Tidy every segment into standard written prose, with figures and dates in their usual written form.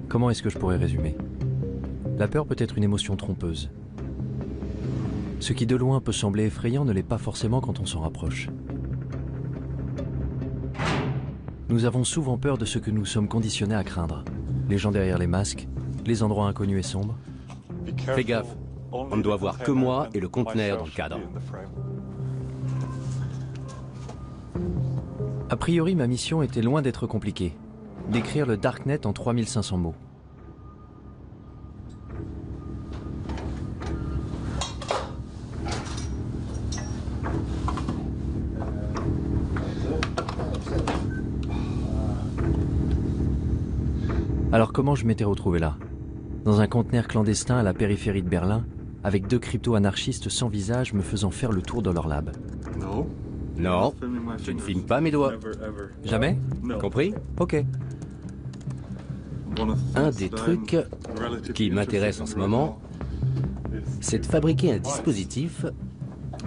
Comment est-ce que je pourrais résumer? La peur peut être une émotion trompeuse. Ce qui de loin peut sembler effrayant ne l'est pas forcément quand on s'en rapproche. Nous avons souvent peur de ce que nous sommes conditionnés à craindre. Les gens derrière les masques, les endroits inconnus et sombres. Fais gaffe, on ne doit voir que moi et le conteneur dans le cadre. A priori, ma mission était loin d'être compliquée. Décrire le Darknet en 3500 mots. Alors comment je m'étais retrouvé là? Dans un conteneur clandestin à la périphérie de Berlin, avec deux crypto-anarchistes sans visage me faisant faire le tour de leur lab. Non, je ne filme pas mes doigts. Jamais? Compris? Ok. Un des trucs qui m'intéresse en ce moment, c'est de fabriquer un dispositif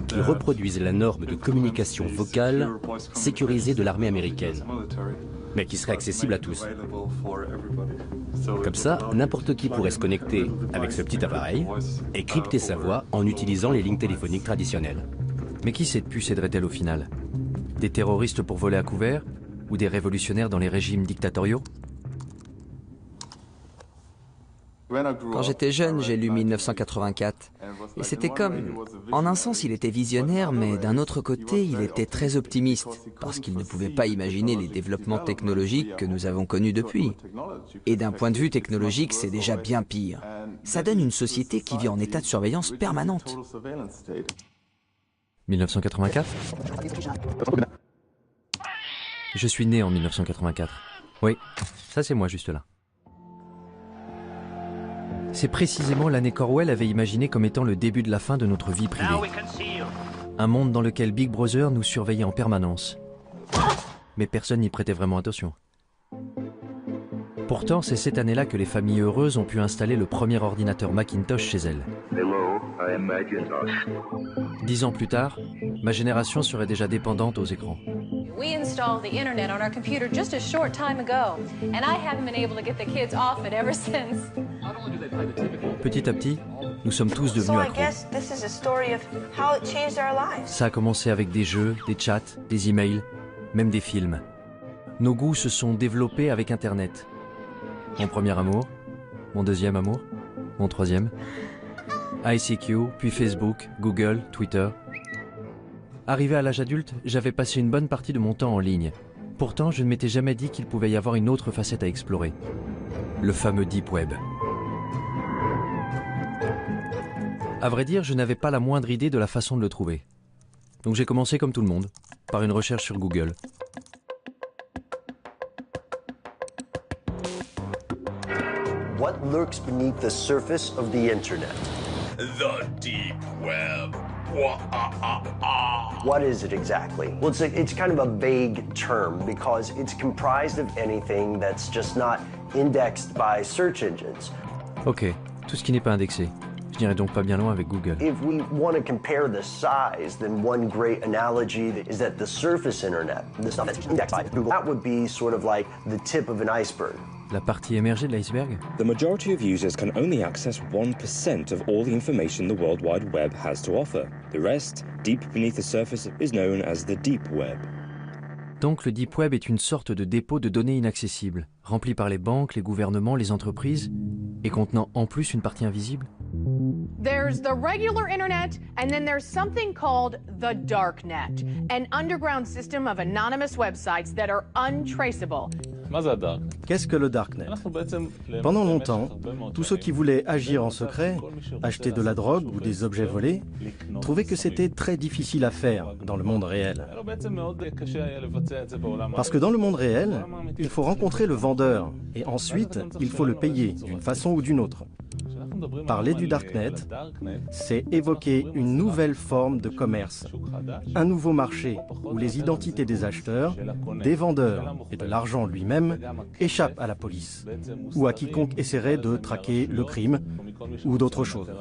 qui reproduise la norme de communication vocale sécurisée de l'armée américaine, mais qui serait accessible à tous. Comme ça, n'importe qui pourrait se connecter avec ce petit appareil et crypter sa voix en utilisant les lignes téléphoniques traditionnelles. Mais qui cette puce aiderait-elle au final? Des terroristes pour voler à couvert? Ou des révolutionnaires dans les régimes dictatoriaux? Quand j'étais jeune, j'ai lu 1984. Et c'était comme... En un sens, il était visionnaire, mais d'un autre côté, il était très optimiste, parce qu'il ne pouvait pas imaginer les développements technologiques que nous avons connus depuis. Et d'un point de vue technologique, c'est déjà bien pire. Ça donne une société qui vit en état de surveillance permanente. 1984? Je suis né en 1984. Oui, ça c'est moi juste là. C'est précisément l'année qu'Orwell avait imaginé comme étant le début de la fin de notre vie privée. Un monde dans lequel Big Brother nous surveillait en permanence. Mais personne n'y prêtait vraiment attention. Pourtant, c'est cette année-là que les familles heureuses ont pu installer le premier ordinateur Macintosh chez elles. 10 ans plus tard, ma génération serait déjà dépendante aux écrans. We installed the internet on our computer just a short time ago, and I haven't been able to get the kids off it ever since. Petit à petit, nous sommes tous devenus accros. Ça a commencé avec des jeux, des chats, des emails, même des films. Nos goûts se sont développés avec Internet. Mon premier amour, mon deuxième amour, mon troisième. ICQ, puis Facebook, Google, Twitter. Arrivé à l'âge adulte, j'avais passé une bonne partie de mon temps en ligne. Pourtant, je ne m'étais jamais dit qu'il pouvait y avoir une autre facette à explorer. Le fameux Deep Web. À vrai dire, je n'avais pas la moindre idée de la façon de le trouver. Donc j'ai commencé comme tout le monde, par une recherche sur Google. What lurks beneath the surface of the internet? The deep web. What is it exactly? Well, it's kind of a vague term because it's comprised of anything that's just not indexed by search engines. Ok, tout ce qui n'est pas indexé. Je n'irai donc pas bien loin avec Google. If we want to compare the size, then one great analogy is that the surface internet, the stuff that's indexed by Google, that would be sort of like the tip of an iceberg. La partie émergée de l'iceberg? The majority of users can only access 1% of all the information the World Wide Web has to offer. The rest, deep beneath the surface, is known as the deep web. Donc le Deep Web est une sorte de dépôt de données inaccessibles, rempli par les banques, les gouvernements, les entreprises, et contenant en plus une partie invisible? There's the regular internet, and then there's something called the darknet, an underground system of anonymous websites that are untraceable. Qu'est-ce que le Darknet? Pendant longtemps, tous ceux qui voulaient agir en secret, acheter de la drogue ou des objets volés, trouvaient que c'était très difficile à faire dans le monde réel. Parce que dans le monde réel, il faut rencontrer le vendeur et ensuite, il faut le payer d'une façon ou d'une autre. Parler du Darknet, c'est évoquer une nouvelle forme de commerce, un nouveau marché où les identités des acheteurs, des vendeurs et de l'argent lui-même échappent à la police ou à quiconque essaierait de traquer le crime ou d'autres choses.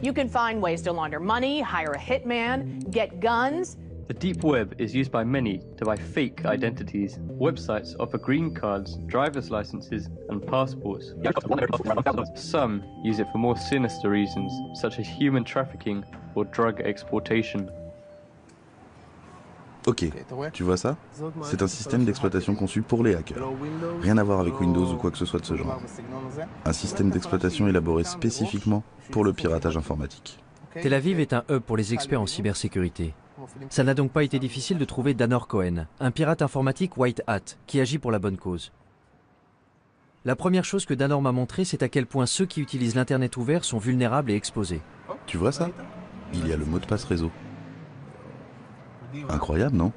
You can find ways to launder money, hire a hitman, get guns, The deep web is used by many to buy fake identities. Websites offer green cards, driver's licenses, and passports. Some use it for more sinister reasons, such as human trafficking or drug exportation. Ok, tu vois ça? C'est un système d'exploitation conçu pour les hackers. Rien à voir avec Windows ou quoi que ce soit de ce genre. Un système d'exploitation élaboré spécifiquement pour le piratage informatique. Tel Aviv est un hub pour les experts en cybersécurité. Ça n'a donc pas été difficile de trouver Danor Cohen, un pirate informatique white hat, qui agit pour la bonne cause. La première chose que Danor m'a montré, c'est à quel point ceux qui utilisent l'Internet ouvert sont vulnérables et exposés. Tu vois ça? Il y a le mot de passe réseau. Incroyable, non?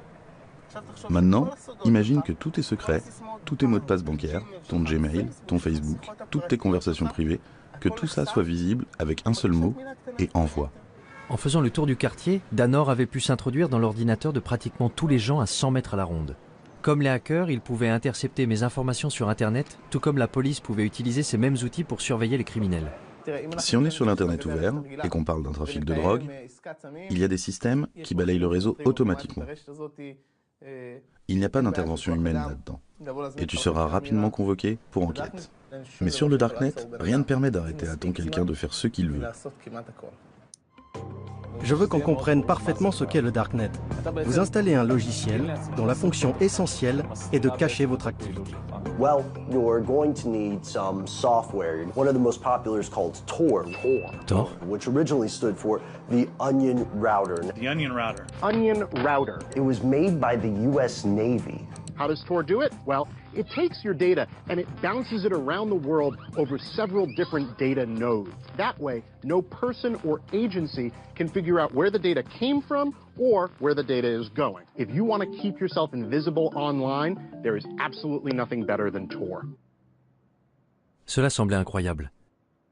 Maintenant, imagine que tous tes secrets, tous tes mots de passe bancaires, ton Gmail, ton Facebook, toutes tes conversations privées, que tout ça soit visible avec un seul mot et envoie. En faisant le tour du quartier, Danor avait pu s'introduire dans l'ordinateur de pratiquement tous les gens à 100 mètres à la ronde. Comme les hackers, ils pouvaient intercepter mes informations sur Internet, tout comme la police pouvait utiliser ces mêmes outils pour surveiller les criminels. Si on est sur l'Internet ouvert et qu'on parle d'un trafic de drogue, il y a des systèmes qui balayent le réseau automatiquement. Il n'y a pas d'intervention humaine là-dedans. Et tu seras rapidement convoqué pour enquête. Mais sur le Darknet, rien ne permet d'arrêter à temps quelqu'un de faire ce qu'il veut. Je veux qu'on comprenne parfaitement ce qu'est le Darknet. Vous installez un logiciel dont la fonction essentielle est de cacher votre activité. Well, you're going to need some software. One of the most popular is called Tor. Tor? Which originally stood for the Onion Router. The Onion Router. Onion Router. It was made by the US Navy. How does Tor do it? Well, it takes your data and it bounces it around the world over several different data nodes. That way, no person or agency can figure out where the data came from or where the data is going. If you want to keep yourself invisible online, there is absolutely nothing better than Tor. Cela semblait incroyable.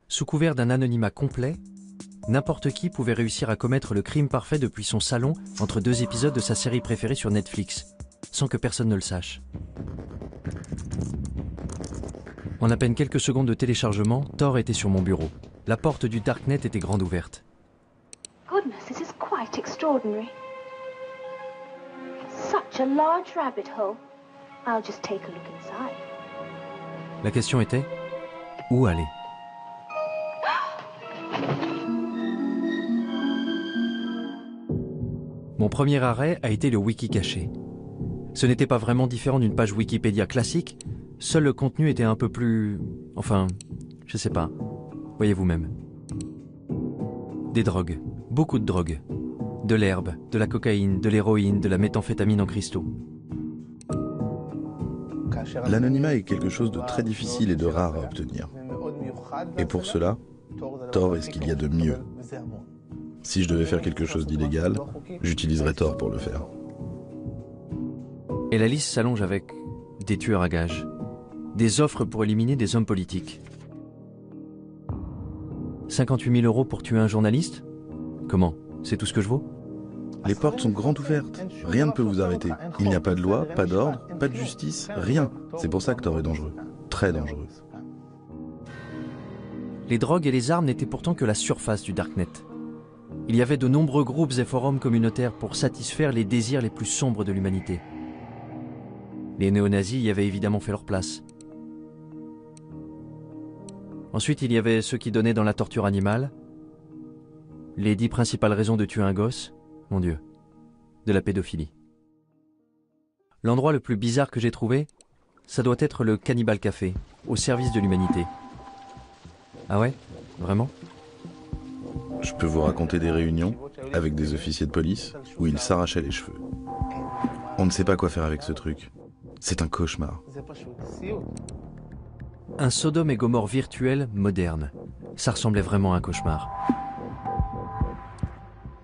Sous couvert d'un anonymat complet, n'importe qui pouvait réussir à commettre le crime parfait depuis son salon entre deux épisodes de sa série préférée sur Netflix, sans que personne ne le sache. En à peine quelques secondes de téléchargement, Tor était sur mon bureau. La porte du Darknet était grande ouverte. Goodness, this is quite extraordinary. Such a large rabbit hole. I'll just take a look inside. La question était, où aller? Mon premier arrêt a été le wiki caché. Ce n'était pas vraiment différent d'une page Wikipédia classique, seul le contenu était un peu plus... enfin, je sais pas, voyez vous-même. Des drogues, beaucoup de drogues. De l'herbe, de la cocaïne, de l'héroïne, de la méthamphétamine en cristaux. L'anonymat est quelque chose de très difficile et de rare à obtenir. Et pour cela, Tor est ce qu'il y a de mieux. Si je devais faire quelque chose d'illégal, j'utiliserais Tor pour le faire. Et la liste s'allonge avec des tueurs à gages, des offres pour éliminer des hommes politiques. 58 000 € pour tuer un journaliste? Comment? C'est tout ce que je vaux? Les portes sont grandes ouvertes. Rien ne peut vous arrêter. Il n'y a pas de loi, pas d'ordre, pas de justice, rien. C'est pour ça que Tor est dangereux. Très dangereux. Les drogues et les armes n'étaient pourtant que la surface du Darknet. Il y avait de nombreux groupes et forums communautaires pour satisfaire les désirs les plus sombres de l'humanité. Les néo-nazis y avaient évidemment fait leur place. Ensuite, il y avait ceux qui donnaient dans la torture animale. Les 10 principales raisons de tuer un gosse, mon Dieu, de la pédophilie. L'endroit le plus bizarre que j'ai trouvé, ça doit être le Cannibal Café, au service de l'humanité. Ah ouais? Vraiment? Je peux vous raconter des réunions avec des officiers de police où ils s'arrachaient les cheveux. On ne sait pas quoi faire avec ce truc. C'est un cauchemar. Un Sodome et Gomorrhe virtuel moderne. Ça ressemblait vraiment à un cauchemar.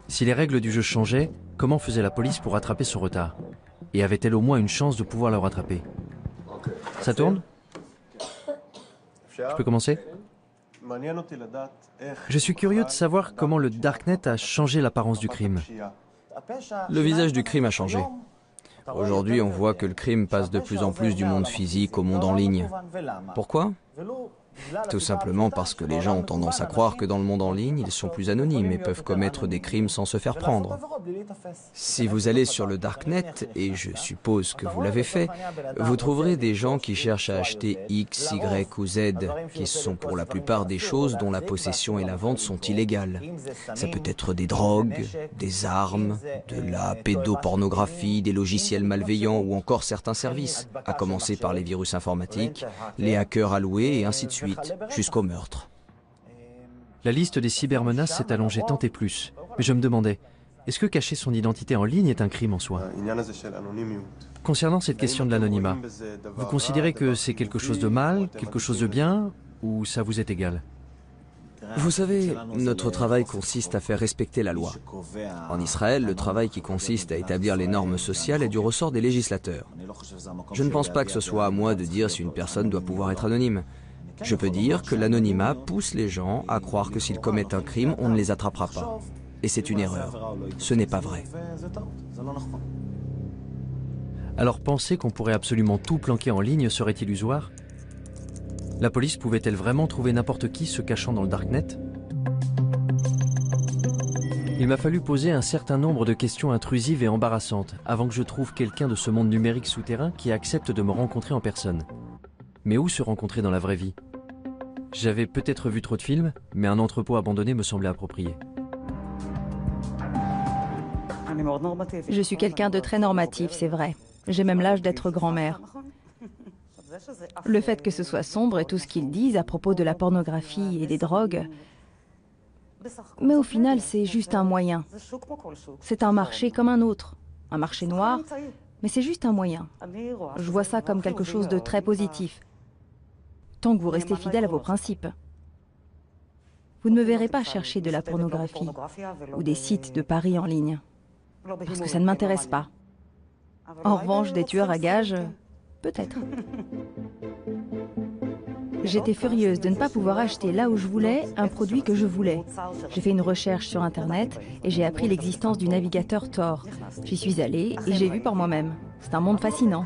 Si les règles du jeu changeaient, comment faisait la police pour rattraper son retard? Et avait-elle au moins une chance de pouvoir le rattraper? Ça tourne? Je peux commencer? Je suis curieux de savoir comment le Darknet a changé l'apparence du crime. Le visage du crime a changé. Aujourd'hui, on voit que le crime passe de plus en plus du monde physique au monde en ligne. Pourquoi? Tout simplement parce que les gens ont tendance à croire que dans le monde en ligne, ils sont plus anonymes et peuvent commettre des crimes sans se faire prendre. Si vous allez sur le Darknet, et je suppose que vous l'avez fait, vous trouverez des gens qui cherchent à acheter X, Y ou Z, qui sont pour la plupart des choses dont la possession et la vente sont illégales. Ça peut être des drogues, des armes, de la pédopornographie, des logiciels malveillants ou encore certains services, à commencer par les virus informatiques, les hackers alloués et ainsi de suite, jusqu'au meurtre. La liste des cybermenaces s'est allongée tant et plus. Mais je me demandais, est-ce que cacher son identité en ligne est un crime en soi? Concernant cette question de l'anonymat, vous considérez que c'est quelque chose de mal, quelque chose de bien, ou ça vous est égal? Vous savez, notre travail consiste à faire respecter la loi. En Israël, le travail qui consiste à établir les normes sociales est du ressort des législateurs. Je ne pense pas que ce soit à moi de dire si une personne doit pouvoir être anonyme. Je peux dire que l'anonymat pousse les gens à croire que s'ils commettent un crime, on ne les attrapera pas. Et c'est une erreur. Ce n'est pas vrai. Alors penser qu'on pourrait absolument tout planquer en ligne serait illusoire? La police pouvait-elle vraiment trouver n'importe qui se cachant dans le Darknet? Il m'a fallu poser un certain nombre de questions intrusives et embarrassantes avant que je trouve quelqu'un de ce monde numérique souterrain qui accepte de me rencontrer en personne. Mais où se rencontrer dans la vraie vie? J'avais peut-être vu trop de films, mais un entrepôt abandonné me semblait approprié. Je suis quelqu'un de très normatif, c'est vrai. J'ai même l'âge d'être grand-mère. Le fait que ce soit sombre et tout ce qu'ils disent à propos de la pornographie et des drogues, mais au final, c'est juste un moyen. C'est un marché comme un autre. Un marché noir, mais c'est juste un moyen. Je vois ça comme quelque chose de très positif. Tant que vous restez fidèle à vos principes. Vous ne me verrez pas chercher de la pornographie ou des sites de paris en ligne. Parce que ça ne m'intéresse pas. En revanche, des tueurs à gages, peut-être. J'étais furieuse de ne pas pouvoir acheter là où je voulais un produit que je voulais. J'ai fait une recherche sur Internet et j'ai appris l'existence du navigateur Tor. J'y suis allée et j'ai vu par moi-même. C'est un monde fascinant.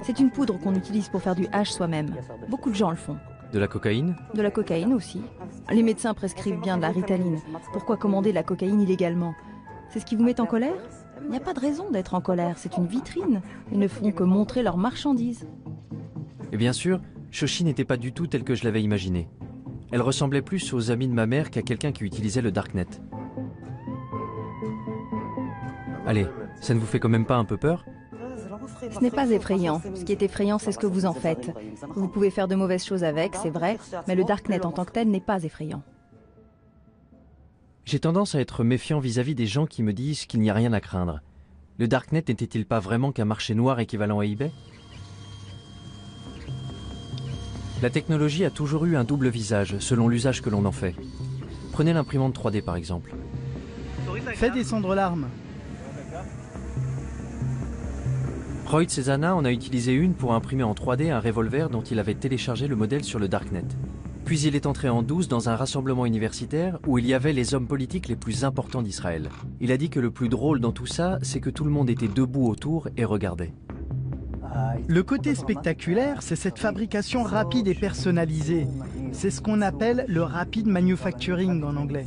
C'est une poudre qu'on utilise pour faire du hash soi-même. Beaucoup de gens le font. De la cocaïne? De la cocaïne aussi. Les médecins prescrivent bien de la Ritaline. Pourquoi commander de la cocaïne illégalement? C'est ce qui vous met en colère? Il n'y a pas de raison d'être en colère, c'est une vitrine. Ils ne font que montrer leurs marchandises. Et bien sûr, Shoshi n'était pas du tout telle que je l'avais imaginée. Elle ressemblait plus aux amis de ma mère qu'à quelqu'un qui utilisait le Darknet. Allez, ça ne vous fait quand même pas un peu peur? Ce n'est pas effrayant. Ce qui est effrayant, c'est ce que vous en faites. Vous pouvez faire de mauvaises choses avec, c'est vrai, mais le Darknet en tant que tel n'est pas effrayant. J'ai tendance à être méfiant vis-à-vis des gens qui me disent qu'il n'y a rien à craindre. Le Darknet n'était-il pas vraiment qu'un marché noir équivalent à eBay? La technologie a toujours eu un double visage, selon l'usage que l'on en fait. Prenez l'imprimante 3D par exemple. Fais descendre l'arme. Roy Cezana en a utilisé une pour imprimer en 3D un revolver dont il avait téléchargé le modèle sur le Darknet. Puis il est entré en douce dans un rassemblement universitaire où il y avait les hommes politiques les plus importants d'Israël. Il a dit que le plus drôle dans tout ça, c'est que tout le monde était debout autour et regardait. Le côté spectaculaire, c'est cette fabrication rapide et personnalisée. C'est ce qu'on appelle le rapid manufacturing en anglais.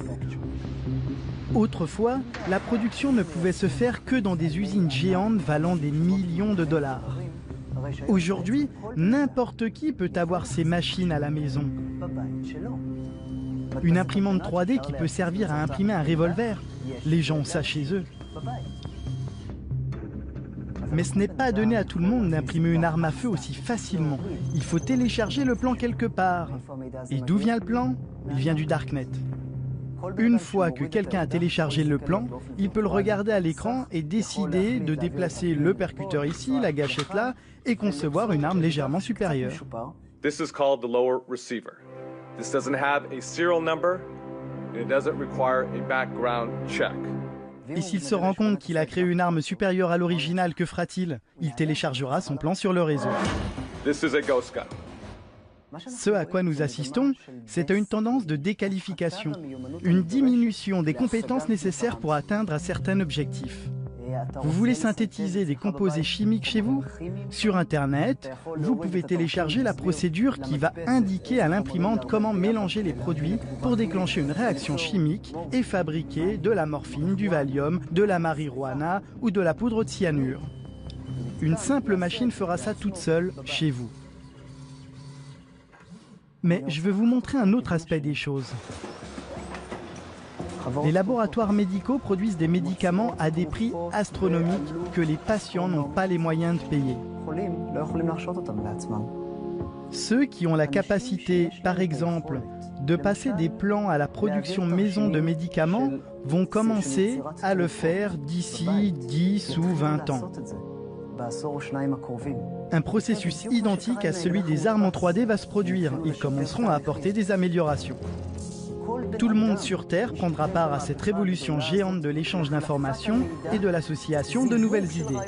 Autrefois, la production ne pouvait se faire que dans des usines géantes valant des millions de dollars. Aujourd'hui, n'importe qui peut avoir ces machines à la maison. Une imprimante 3D qui peut servir à imprimer un revolver. Les gens ont ça chez eux. Mais ce n'est pas donné à tout le monde d'imprimer une arme à feu aussi facilement. Il faut télécharger le plan quelque part. Et d'où vient le plan? Il vient du Darknet. Une fois que quelqu'un a téléchargé le plan, il peut le regarder à l'écran et décider de déplacer le percuteur ici, la gâchette là, et concevoir une arme légèrement supérieure. This is called the lower receiver. This doesn't have a serial number and it doesn't require a background check. Et s'il se rend compte qu'il a créé une arme supérieure à l'original, que fera-t-il? Il téléchargera son plan sur le réseau. This is a ghost gun. Ce à quoi nous assistons, c'est à une tendance de déqualification, une diminution des compétences nécessaires pour atteindre un certain objectif. Vous voulez synthétiser des composés chimiques chez vous? Sur Internet, vous pouvez télécharger la procédure qui va indiquer à l'imprimante comment mélanger les produits pour déclencher une réaction chimique et fabriquer de la morphine, du Valium, de la marijuana ou de la poudre de cyanure. Une simple machine fera ça toute seule chez vous. Mais je vais vous montrer un autre aspect des choses. Les laboratoires médicaux produisent des médicaments à des prix astronomiques que les patients n'ont pas les moyens de payer. Ceux qui ont la capacité, par exemple, de passer des plans à la production maison de médicaments vont commencer à le faire d'ici 10 ou 20 ans. Un processus identique à celui des armes en 3D va se produire. Ils commenceront à apporter des améliorations. Tout le monde sur Terre prendra part à cette révolution géante de l'échange d'informations et de l'association de nouvelles idées.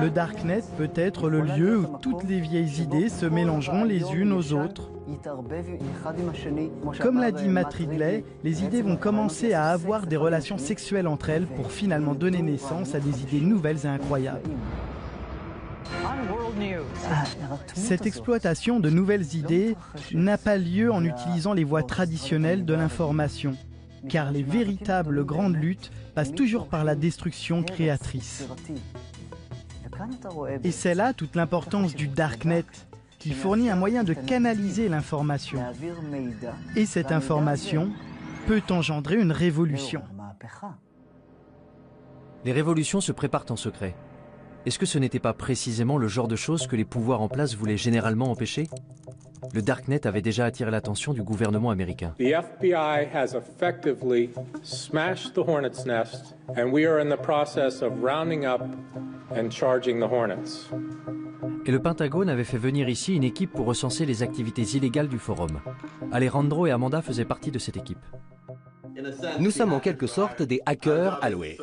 Le Darknet peut être le lieu où toutes les vieilles idées se mélangeront les unes aux autres. Comme l'a dit Matt Ridley, les idées vont commencer à avoir des relations sexuelles entre elles pour finalement donner naissance à des idées nouvelles et incroyables. Cette exploitation de nouvelles idées n'a pas lieu en utilisant les voies traditionnelles de l'information, car les véritables grandes luttes passent toujours par la destruction créatrice. Et c'est là toute l'importance du Darknet, qui fournit un moyen de canaliser l'information. Et cette information peut engendrer une révolution. Les révolutions se préparent en secret. Est-ce que ce n'était pas précisément le genre de choses que les pouvoirs en place voulaient généralement empêcher? Le Darknet avait déjà attiré l'attention du gouvernement américain. The FBI has effectively smashed the Hornet's nest, and we are in the process of rounding up and charging the Hornets. Et le Pentagone avait fait venir ici une équipe pour recenser les activités illégales du forum. Alejandro et Amanda faisaient partie de cette équipe. Nous sommes en quelque sorte des hackers alloués.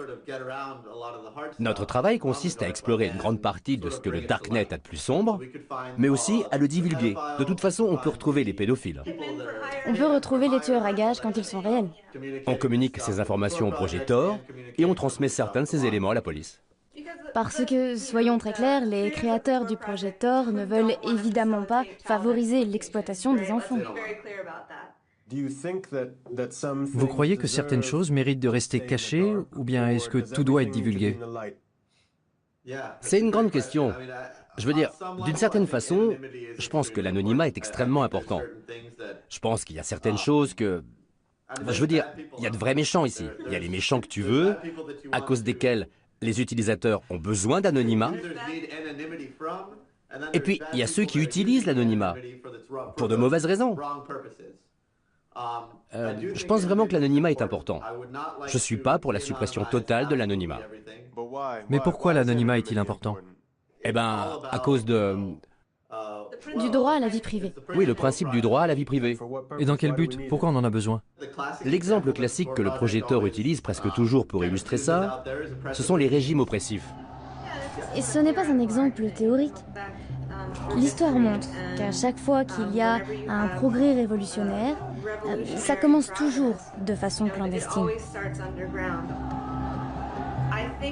Notre travail consiste à explorer une grande partie de ce que le Darknet a de plus sombre, mais aussi à le divulguer. De toute façon, on peut retrouver les pédophiles. On peut retrouver les tueurs à gages quand ils sont réels. On communique ces informations au projet Tor et on transmet certains de ces éléments à la police. Parce que, soyons très clairs, les créateurs du projet Tor ne veulent évidemment pas favoriser l'exploitation des enfants. Vous croyez que certaines choses méritent de rester cachées, ou bien est-ce que tout doit être divulgué? C'est une grande question. Je veux dire, d'une certaine façon, je pense que l'anonymat est extrêmement important. Je pense qu'il y a certaines choses que... Je veux dire, il y a de vrais méchants ici. Il y a les méchants que tu veux, à cause desquels les utilisateurs ont besoin d'anonymat. Et puis, il y a ceux qui utilisent l'anonymat pour de mauvaises raisons. Je pense vraiment que l'anonymat est important. Je ne suis pas pour la suppression totale de l'anonymat. Mais pourquoi l'anonymat est-il important? Eh bien, à cause de... Du droit à la vie privée. Oui, le principe du droit à la vie privée. Et dans quel but? Pourquoi on en a besoin? L'exemple classique que le projet Tor utilise presque toujours pour illustrer ça, ce sont les régimes oppressifs. Et ce n'est pas un exemple théorique. L'histoire montre qu'à chaque fois qu'il y a un progrès révolutionnaire, ça commence toujours de façon clandestine.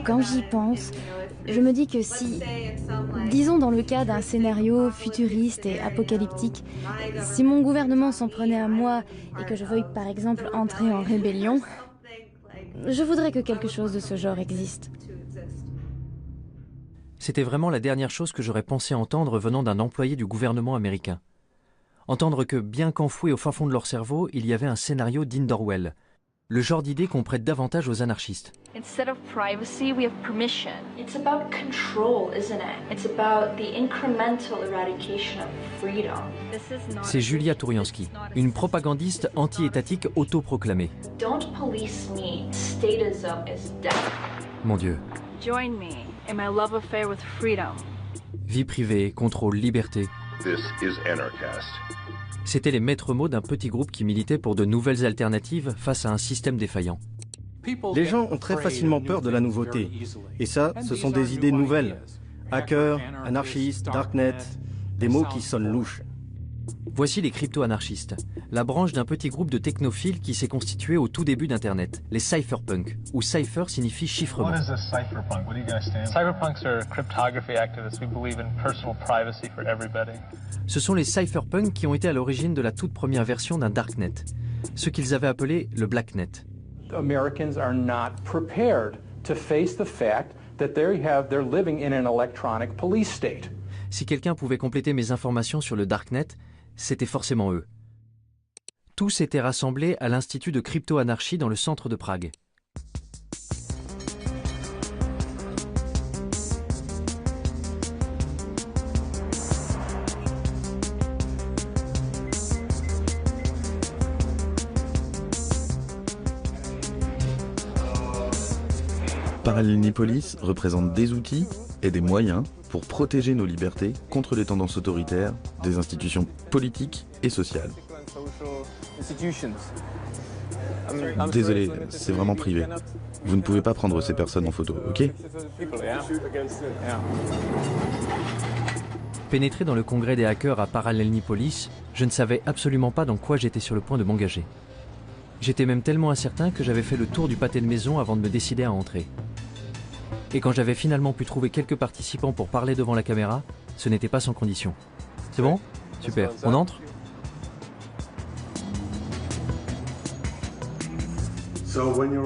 Quand j'y pense, je me dis que si, disons dans le cas d'un scénario futuriste et apocalyptique, si mon gouvernement s'en prenait à moi et que je veuille par exemple entrer en rébellion, je voudrais que quelque chose de ce genre existe. C'était vraiment la dernière chose que j'aurais pensé entendre venant d'un employé du gouvernement américain. Entendre que, bien qu'enfouis au fin fond de leur cerveau, il y avait un scénario digne d'Orwell. Le genre d'idée qu'on prête davantage aux anarchistes. Instead of privacy, we have permission. It's about control, isn't it? It's about the incremental eradication of freedom. C'est Julia Touriansky, une propagandiste anti-étatique autoproclamée. Don't police me. Statism is death. Mon Dieu. Join me in my love affair with freedom. Vie privée, contrôle, liberté. This is Anarchast. C'étaient les maîtres mots d'un petit groupe qui militait pour de nouvelles alternatives face à un système défaillant. Les gens ont très facilement peur de la nouveauté. Et ça, ce sont des idées nouvelles. Hacker, anarchiste, darknet, des mots qui sonnent louches. Voici les crypto-anarchistes, la branche d'un petit groupe de technophiles qui s'est constitué au tout début d'Internet, les cypherpunks, où cypher signifie chiffrement. What is a cypherpunk? What do you guys stand for? Cypherpunks are cryptography activists. We believe in personal privacy for everybody. Ce sont les cypherpunks qui ont été à l'origine de la toute première version d'un darknet, ce qu'ils avaient appelé le blacknet. Americans are not prepared to face the fact that they're living in an electronic police state. Si quelqu'un pouvait compléter mes informations sur le darknet, c'était forcément eux. Tous étaient rassemblés à l'Institut de crypto-anarchie dans le centre de Prague. Parallelnipolis représente des outils et des moyens pour protéger nos libertés contre les tendances autoritaires des institutions politiques et sociales. Désolé, c'est vraiment privé. Vous ne pouvez pas prendre ces personnes en photo, ok? Pénétré dans le congrès des hackers à Parallelnipolis, je ne savais absolument pas dans quoi j'étais sur le point de m'engager. J'étais même tellement incertain que j'avais fait le tour du pâté de maison avant de me décider à entrer. Et quand j'avais finalement pu trouver quelques participants pour parler devant la caméra, ce n'était pas sans condition. C'est bon? Super. On entre?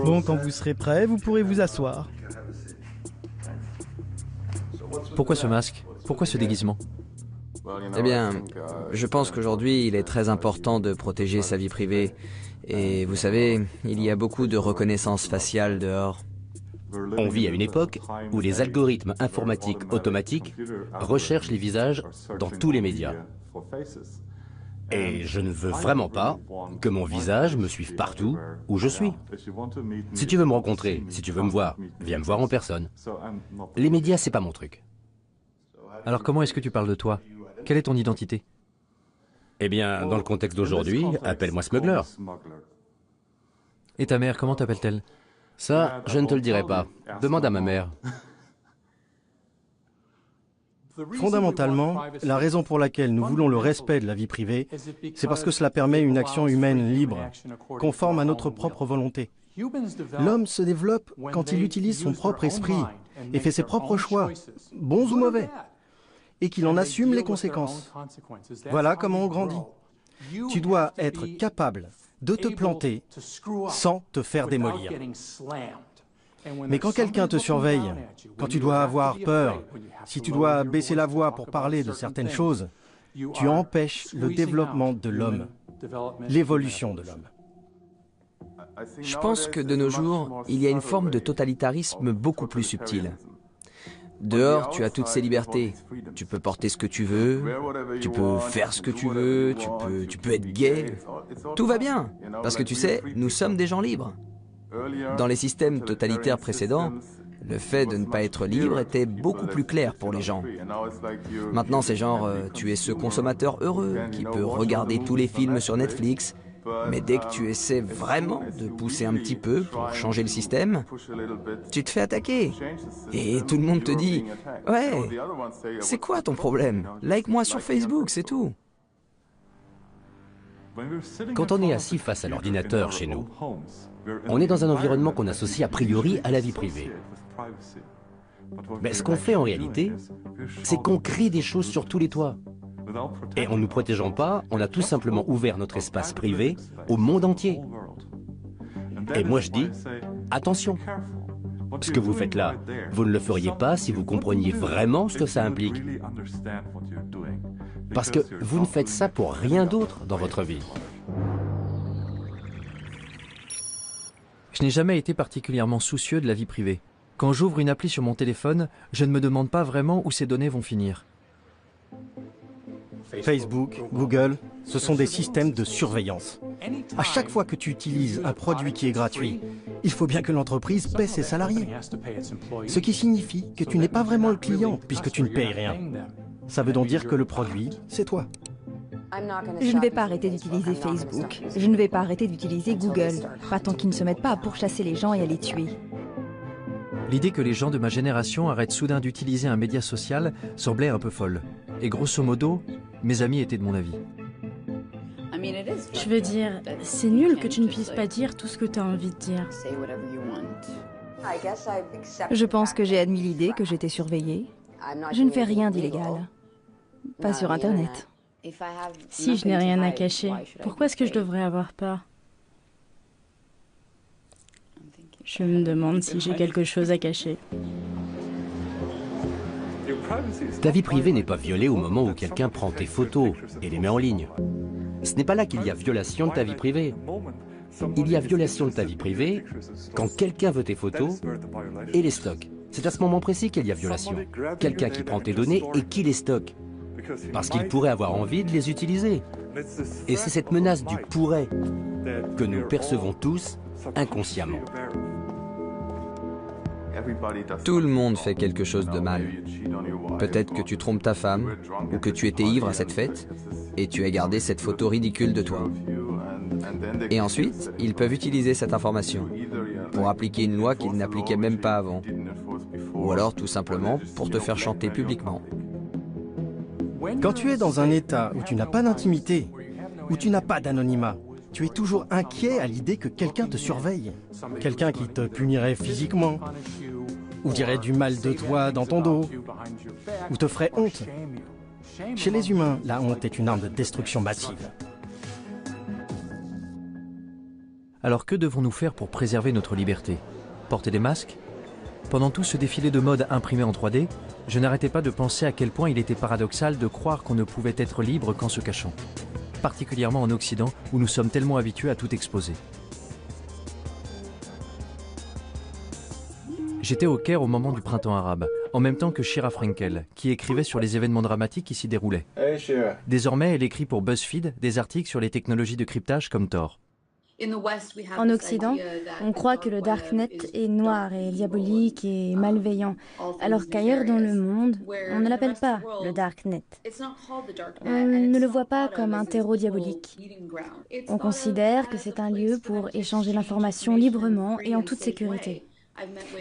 Bon, quand vous serez prêt, vous pourrez vous asseoir. Pourquoi ce masque? Pourquoi ce déguisement? Eh bien, je pense qu'aujourd'hui, il est très important de protéger sa vie privée. Et vous savez, il y a beaucoup de reconnaissance faciale dehors. On vit à une époque où les algorithmes informatiques automatiques recherchent les visages dans tous les médias. Et je ne veux vraiment pas que mon visage me suive partout où je suis. Si tu veux me rencontrer, si tu veux me voir, viens me voir en personne. Les médias, c'est pas mon truc. Alors comment est-ce que tu parles de toi? Quelle est ton identité? Eh bien, dans le contexte d'aujourd'hui, appelle-moi Smuggler. Et ta mère, comment t'appelle-t-elle? Ça, je ne te le dirai pas. Demande à ma mère. Fondamentalement, la raison pour laquelle nous voulons le respect de la vie privée, c'est parce que cela permet une action humaine libre, conforme à notre propre volonté. L'homme se développe quand il utilise son propre esprit et fait ses propres choix, bons ou mauvais, et qu'il en assume les conséquences. Voilà comment on grandit. Tu dois être capable de te planter sans te faire démolir. Mais quand quelqu'un te surveille, quand tu dois avoir peur, si tu dois baisser la voix pour parler de certaines choses, tu empêches le développement de l'homme, l'évolution de l'homme. Je pense que de nos jours, il y a une forme de totalitarisme beaucoup plus subtile. Dehors, tu as toutes ces libertés. Tu peux porter ce que tu veux, tu peux faire ce que tu veux, tu peux être gay. Tout va bien, parce que tu sais, nous sommes des gens libres. Dans les systèmes totalitaires précédents, le fait de ne pas être libre était beaucoup plus clair pour les gens. Maintenant, c'est genre, tu es ce consommateur heureux qui peut regarder tous les films sur Netflix, mais dès que tu essaies vraiment de pousser un petit peu pour changer le système, tu te fais attaquer. Et tout le monde te dit « Ouais, c'est quoi ton problème? Like-moi sur Facebook, c'est tout. » Quand on est assis face à l'ordinateur chez nous, on est dans un environnement qu'on associe a priori à la vie privée. Mais ce qu'on fait en réalité, c'est qu'on crée des choses sur tous les toits. Et en ne nous protégeant pas, on a tout simplement ouvert notre espace privé au monde entier. Et moi je dis, attention, ce que vous faites là, vous ne le feriez pas si vous compreniez vraiment ce que ça implique. Parce que vous ne faites ça pour rien d'autre dans votre vie. Je n'ai jamais été particulièrement soucieux de la vie privée. Quand j'ouvre une appli sur mon téléphone, je ne me demande pas vraiment où ces données vont finir. Facebook, Google, ce sont des systèmes de surveillance. À chaque fois que tu utilises un produit qui est gratuit, il faut bien que l'entreprise paie ses salariés. Ce qui signifie que tu n'es pas vraiment le client puisque tu ne payes rien. Ça veut donc dire que le produit, c'est toi. Je ne vais pas arrêter d'utiliser Facebook. Je ne vais pas arrêter d'utiliser Google. Pas tant qu'ils ne se mettent pas à pourchasser les gens et à les tuer. L'idée que les gens de ma génération arrêtent soudain d'utiliser un média social semblait un peu folle. Et grosso modo, mes amis étaient de mon avis. Je veux dire, c'est nul que tu ne puisses pas dire tout ce que tu as envie de dire. Je pense que j'ai admis l'idée que j'étais surveillée. Je ne fais rien d'illégal. Pas sur Internet. Si je n'ai rien à cacher, pourquoi est-ce que je devrais avoir peur? Je me demande si j'ai quelque chose à cacher. Ta vie privée n'est pas violée au moment où quelqu'un prend tes photos et les met en ligne. Ce n'est pas là qu'il y a violation de ta vie privée. Il y a violation de ta vie privée quand quelqu'un veut tes photos et les stocke. C'est à ce moment précis qu'il y a violation. Quelqu'un qui prend tes données et qui les stocke. Parce qu'il pourrait avoir envie de les utiliser. Et c'est cette menace du pourrait que nous percevons tous inconsciemment. Tout le monde fait quelque chose de mal. Peut-être que tu trompes ta femme, ou que tu étais ivre à cette fête, et tu as gardé cette photo ridicule de toi. Et ensuite, ils peuvent utiliser cette information pour appliquer une loi qu'ils n'appliquaient même pas avant. Ou alors tout simplement pour te faire chanter publiquement. Quand tu es dans un état où tu n'as pas d'intimité, où tu n'as pas d'anonymat, tu es toujours inquiet à l'idée que quelqu'un te surveille. Quelqu'un qui te punirait physiquement, ou dirait du mal de toi dans ton dos, ou te ferait honte. Chez les humains, la honte est une arme de destruction massive. Alors que devons-nous faire pour préserver notre liberté? Porter des masques? Pendant tout ce défilé de mode imprimé en 3D, je n'arrêtais pas de penser à quel point il était paradoxal de croire qu'on ne pouvait être libre qu'en se cachant. Particulièrement en Occident, où nous sommes tellement habitués à tout exposer. J'étais au Caire au moment du printemps arabe, en même temps que Shira Frenkel, qui écrivait sur les événements dramatiques qui s'y déroulaient. Désormais, elle écrit pour BuzzFeed des articles sur les technologies de cryptage comme Tor. En Occident, on croit que le Darknet est noir et diabolique et malveillant, alors qu'ailleurs dans le monde, on ne l'appelle pas le Darknet. On ne le voit pas comme un terreau diabolique. On considère que c'est un lieu pour échanger l'information librement et en toute sécurité.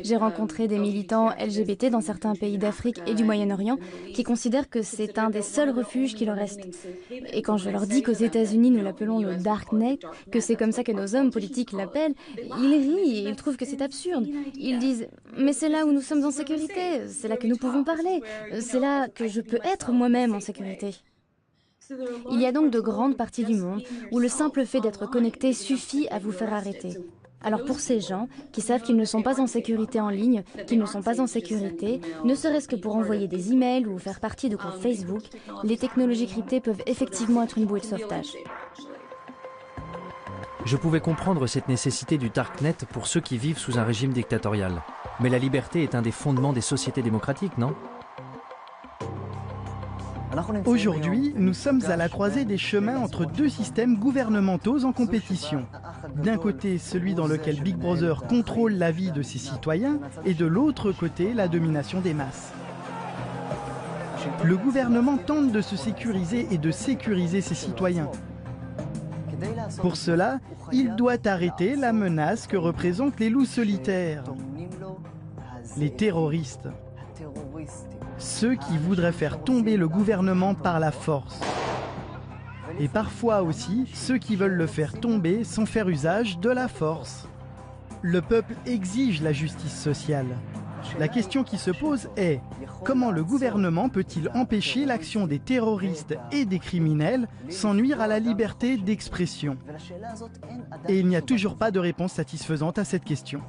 J'ai rencontré des militants LGBT dans certains pays d'Afrique et du Moyen-Orient qui considèrent que c'est un des seuls refuges qui leur reste. Et quand je leur dis qu'aux États-Unis nous l'appelons le Darknet, que c'est comme ça que nos hommes politiques l'appellent, ils rient et ils trouvent que c'est absurde. Ils disent « Mais c'est là où nous sommes en sécurité, c'est là que nous pouvons parler, c'est là que je peux être moi-même en sécurité. » Il y a donc de grandes parties du monde où le simple fait d'être connecté suffit à vous faire arrêter. Alors pour ces gens qui savent qu'ils ne sont pas en sécurité en ligne, qu'ils ne sont pas en sécurité, ne serait-ce que pour envoyer des emails ou faire partie de groupes Facebook, les technologies cryptées peuvent effectivement être une bouée de sauvetage. Je pouvais comprendre cette nécessité du Darknet pour ceux qui vivent sous un régime dictatorial. Mais la liberté est un des fondements des sociétés démocratiques, non? Aujourd'hui, nous sommes à la croisée des chemins entre deux systèmes gouvernementaux en compétition. D'un côté, celui dans lequel Big Brother contrôle la vie de ses citoyens, et de l'autre côté, la domination des masses. Le gouvernement tente de se sécuriser et de sécuriser ses citoyens. Pour cela, il doit arrêter la menace que représentent les loups solitaires, les terroristes. Ceux qui voudraient faire tomber le gouvernement par la force. Et parfois aussi, ceux qui veulent le faire tomber sans faire usage de la force. Le peuple exige la justice sociale. La question qui se pose est, comment le gouvernement peut-il empêcher l'action des terroristes et des criminels sans nuire à la liberté d'expression? Et il n'y a toujours pas de réponse satisfaisante à cette question.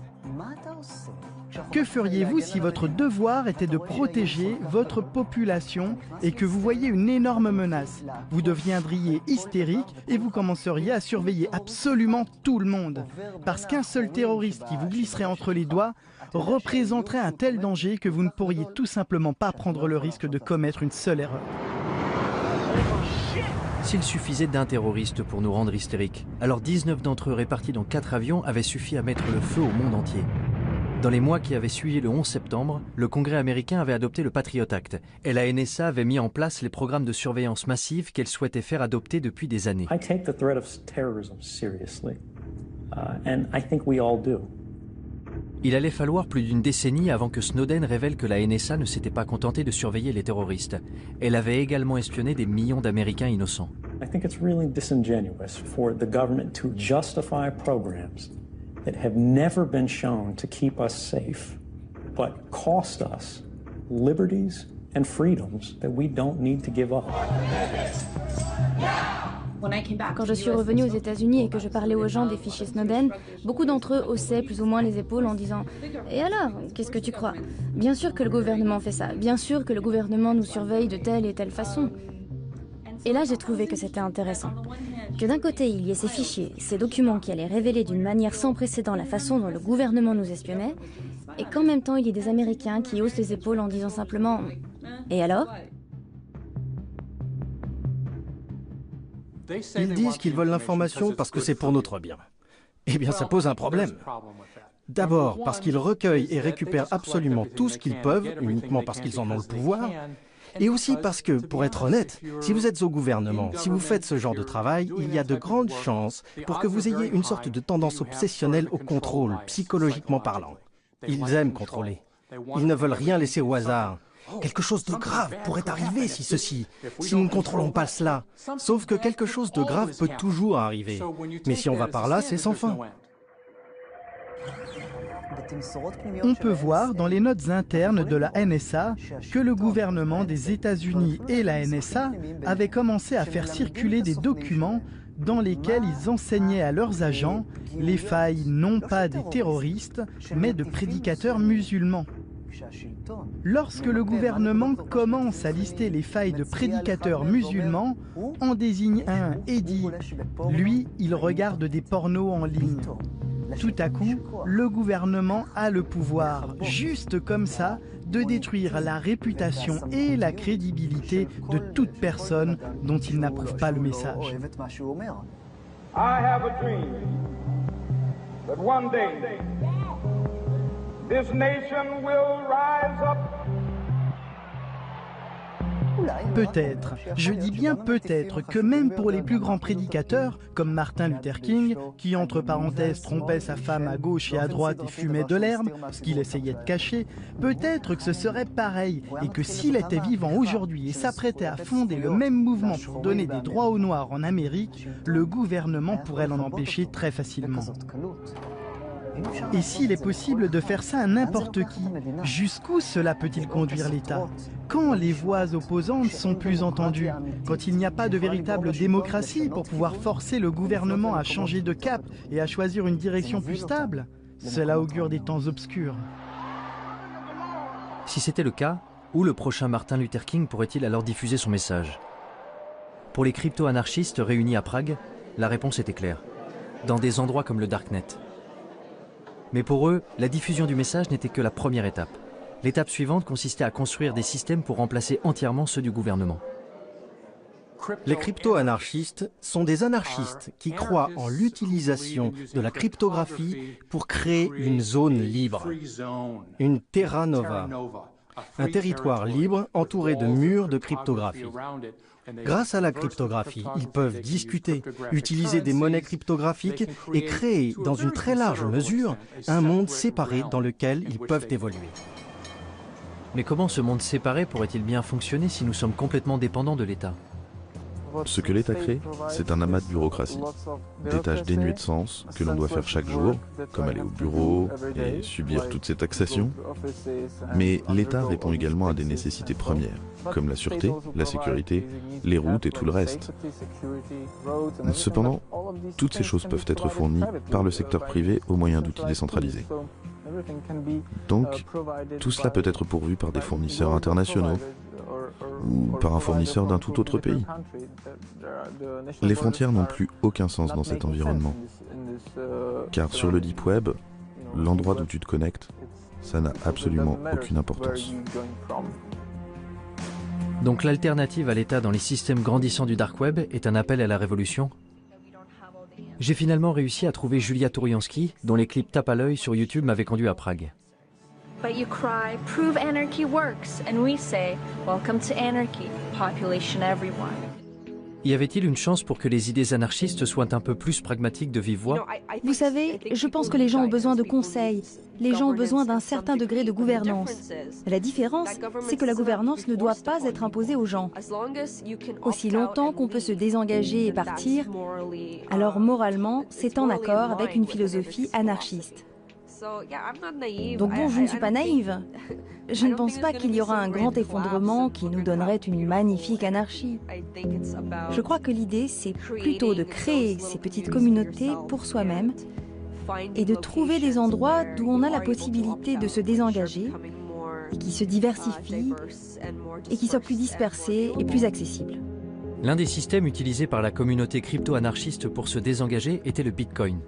Que feriez-vous si votre devoir était de protéger votre population et que vous voyez une énorme menace? Vous deviendriez hystérique et vous commenceriez à surveiller absolument tout le monde. Parce qu'un seul terroriste qui vous glisserait entre les doigts représenterait un tel danger que vous ne pourriez tout simplement pas prendre le risque de commettre une seule erreur. S'il suffisait d'un terroriste pour nous rendre hystériques, alors 19 d'entre eux répartis dans 4 avions avaient suffi à mettre le feu au monde entier. Dans les mois qui avaient suivi le 11 septembre, le Congrès américain avait adopté le Patriot Act et la NSA avait mis en place les programmes de surveillance massive qu'elle souhaitait faire adopter depuis des années. I take the threat of terrorism seriously, and I think we all do. Il allait falloir plus d'une décennie avant que Snowden révèle que la NSA ne s'était pas contentée de surveiller les terroristes. Elle avait également espionné des millions d'Américains innocents. I think it's really disingenuous for the government to justify programs that have never been shown to keep us safe, but cost us liberties and freedoms that we don't need to give up. Quand je suis revenue aux États-Unis et que je parlais aux gens des fichiers Snowden, beaucoup d'entre eux haussaient plus ou moins les épaules en disant « Et alors, qu'est-ce que tu crois ? Bien sûr que le gouvernement fait ça, bien sûr que le gouvernement nous surveille de telle et telle façon. » Et là, j'ai trouvé que c'était intéressant. Que d'un côté, il y ait ces fichiers, ces documents qui allaient révéler d'une manière sans précédent la façon dont le gouvernement nous espionnait, et qu'en même temps, il y ait des Américains qui haussent les épaules en disant simplement « Et alors ?» Ils disent qu'ils veulent l'information parce que c'est pour notre bien. Eh bien, ça pose un problème. D'abord, parce qu'ils recueillent et récupèrent absolument tout ce qu'ils peuvent, uniquement parce qu'ils en ont le pouvoir, et aussi parce que, pour être honnête, si vous êtes au gouvernement, si vous faites ce genre de travail, il y a de grandes chances pour que vous ayez une sorte de tendance obsessionnelle au contrôle, psychologiquement parlant. Ils aiment contrôler. Ils ne veulent rien laisser au hasard. Quelque chose de grave pourrait arriver si nous ne contrôlons pas cela. Sauf que quelque chose de grave peut toujours arriver. Mais si on va par là, c'est sans fin. On peut voir dans les notes internes de la NSA que le gouvernement des États-Unis et la NSA avaient commencé à faire circuler des documents dans lesquels ils enseignaient à leurs agents les failles non pas des terroristes, mais de prédicateurs musulmans. Lorsque le gouvernement commence à lister les failles de prédicateurs musulmans, on désigne un et dit « lui, il regarde des pornos en ligne ». Tout à coup, le gouvernement a le pouvoir, juste comme ça, de détruire la réputation et la crédibilité de toute personne dont il n'approuve pas le message. I have a dream that one day this nation will rise up. Peut-être, je dis bien peut-être, que même pour les plus grands prédicateurs, comme Martin Luther King, qui entre parenthèses trompait sa femme à gauche et à droite et fumait de l'herbe, ce qu'il essayait de cacher, peut-être que ce serait pareil, et que s'il était vivant aujourd'hui et s'apprêtait à fonder le même mouvement pour donner des droits aux Noirs en Amérique, le gouvernement pourrait l'en empêcher très facilement. Et s'il est possible de faire ça à n'importe qui, jusqu'où cela peut-il conduire l'État? Quand les voix opposantes sont plus entendues? Quand il n'y a pas de véritable démocratie pour pouvoir forcer le gouvernement à changer de cap et à choisir une direction plus stable? Cela augure des temps obscurs. Si c'était le cas, où le prochain Martin Luther King pourrait-il alors diffuser son message? Pour les crypto-anarchistes réunis à Prague, la réponse était claire. Dans des endroits comme le Darknet. Mais pour eux, la diffusion du message n'était que la première étape. L'étape suivante consistait à construire des systèmes pour remplacer entièrement ceux du gouvernement. Les crypto-anarchistes sont des anarchistes qui croient en l'utilisation de la cryptographie pour créer une zone libre, une terra nova, un territoire libre entouré de murs de cryptographie. Grâce à la cryptographie, ils peuvent discuter, utiliser des monnaies cryptographiques et créer, dans une très large mesure, un monde séparé dans lequel ils peuvent évoluer. Mais comment ce monde séparé pourrait-il bien fonctionner si nous sommes complètement dépendants de l'État? Ce que l'État crée, c'est un amas de bureaucratie, des tâches dénuées de sens que l'on doit faire chaque jour, comme aller au bureau et subir toutes ces taxations. Mais l'État répond également à des nécessités premières, comme la sûreté, la sécurité, les routes et tout le reste. Cependant, toutes ces choses peuvent être fournies par le secteur privé au moyen d'outils décentralisés. Donc, tout cela peut être pourvu par des fournisseurs internationaux, ou par un fournisseur d'un tout autre pays. Les frontières n'ont plus aucun sens dans cet environnement. Car sur le Deep Web, l'endroit d'où tu te connectes, ça n'a absolument aucune importance. Donc l'alternative à l'État dans les systèmes grandissants du Dark Web est un appel à la révolution? J'ai finalement réussi à trouver Julia Touriansky, dont les clips tape à l'œil sur YouTube m'avaient conduit à Prague. But you cry, prove anarchy works, and we say, welcome to anarchy, population everyone. Y avait-il une chance pour que les idées anarchistes soient un peu plus pragmatiques de vive voix? Vous savez, je pense que les gens ont besoin de conseils. Les gens ont besoin d'un certain degré de gouvernance. La différence, c'est que la gouvernance ne doit pas être imposée aux gens. Aussi longtemps qu'on peut se désengager et partir, alors moralement, c'est en accord avec une philosophie anarchiste. Donc bon, je ne suis pas naïve. Je ne pense pas qu'il y aura un grand effondrement qui nous donnerait une magnifique anarchie. Je crois que l'idée, c'est plutôt de créer ces petites communautés pour soi-même et de trouver des endroits d'où on a la possibilité de se désengager et qui se diversifient et qui soient plus dispersés et plus accessibles. L'un des systèmes utilisés par la communauté crypto-anarchiste pour se désengager était le Bitcoin.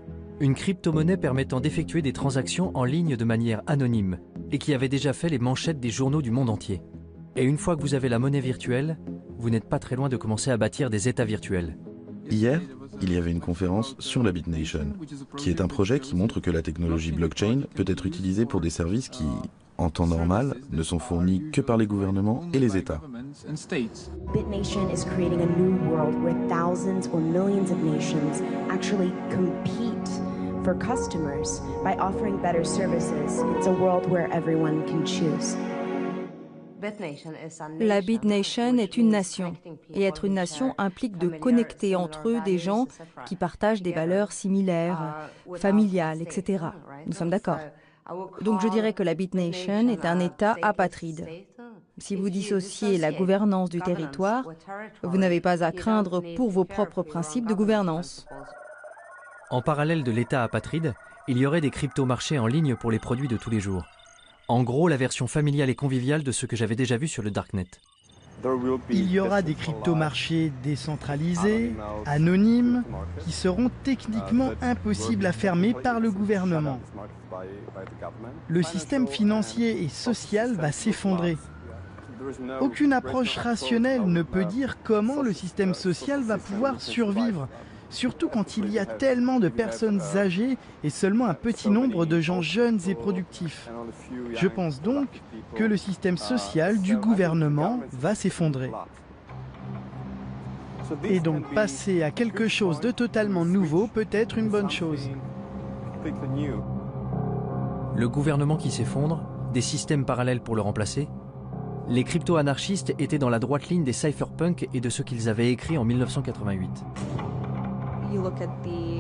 Une crypto-monnaie permettant d'effectuer des transactions en ligne de manière anonyme et qui avait déjà fait les manchettes des journaux du monde entier. Et une fois que vous avez la monnaie virtuelle, vous n'êtes pas très loin de commencer à bâtir des États virtuels. Hier, il y avait une conférence sur la BitNation, qui est un projet qui montre que la technologie blockchain peut être utilisée pour des services qui, en temps normal, ne sont fournis que par les gouvernements et les États. BitNation is creating a new world where thousands or millions of nations actually compete for customers by offering better services. It's a world where everyone can choose. La BitNation est une nation, et être une nation implique de connecter entre eux des gens qui partagent des valeurs similaires, familiales, etc. Nous sommes d'accord. Donc je dirais que la BitNation est un État apatride. Si vous dissociez la gouvernance du territoire, vous n'avez pas à craindre pour vos propres principes de gouvernance. En parallèle de l'État apatride, il y aurait des crypto-marchés en ligne pour les produits de tous les jours. En gros, la version familiale et conviviale de ce que j'avais déjà vu sur le Darknet. Il y aura des crypto-marchés décentralisés, anonymes, qui seront techniquement impossibles à fermer par le gouvernement. Le système financier et social va s'effondrer. Aucune approche rationnelle ne peut dire comment le système social va pouvoir survivre, surtout quand il y a tellement de personnes âgées et seulement un petit nombre de gens jeunes et productifs. Je pense donc que le système social du gouvernement va s'effondrer. Et donc passer à quelque chose de totalement nouveau peut être une bonne chose. Le gouvernement qui s'effondre, des systèmes parallèles pour le remplacer. Les crypto-anarchistes étaient dans la droite ligne des cypherpunks et de ce qu'ils avaient écrit en 1988.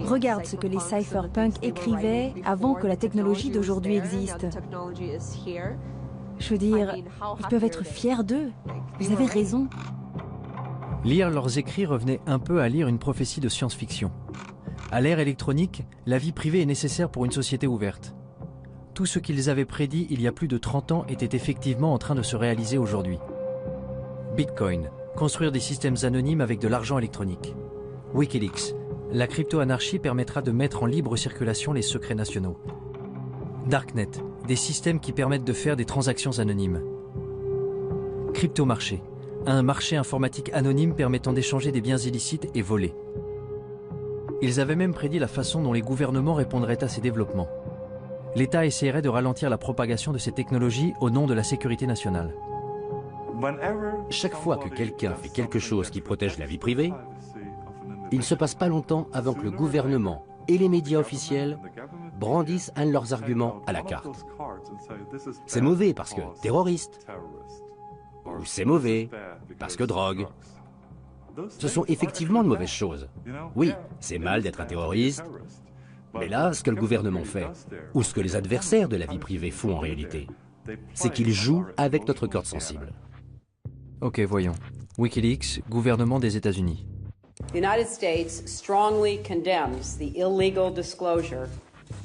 Regarde ce que les cypherpunks écrivaient avant que la technologie d'aujourd'hui existe. Je veux dire, ils peuvent être fiers d'eux. Vous avez raison. Lire leurs écrits revenait un peu à lire une prophétie de science-fiction. À l'ère électronique, la vie privée est nécessaire pour une société ouverte. Tout ce qu'ils avaient prédit il y a plus de 30 ans était effectivement en train de se réaliser aujourd'hui. Bitcoin, construire des systèmes anonymes avec de l'argent électronique. Wikileaks, la crypto-anarchie permettra de mettre en libre circulation les secrets nationaux. Darknet, des systèmes qui permettent de faire des transactions anonymes. Crypto-marché, un marché informatique anonyme permettant d'échanger des biens illicites et volés. Ils avaient même prédit la façon dont les gouvernements répondraient à ces développements. L'État essaierait de ralentir la propagation de ces technologies au nom de la sécurité nationale. Chaque fois que quelqu'un fait quelque chose qui protège la vie privée, il ne se passe pas longtemps avant que le gouvernement et les médias officiels brandissent un de leurs arguments à la carte. C'est mauvais parce que terroriste, ou c'est mauvais parce que drogue. Ce sont effectivement de mauvaises choses. Oui, c'est mal d'être un terroriste, mais là, ce que le gouvernement fait, ou ce que les adversaires de la vie privée font en réalité, c'est qu'ils jouent avec notre corde sensible. Ok, voyons. Wikileaks, gouvernement des États-Unis. The United States strongly condemns the illegal disclosure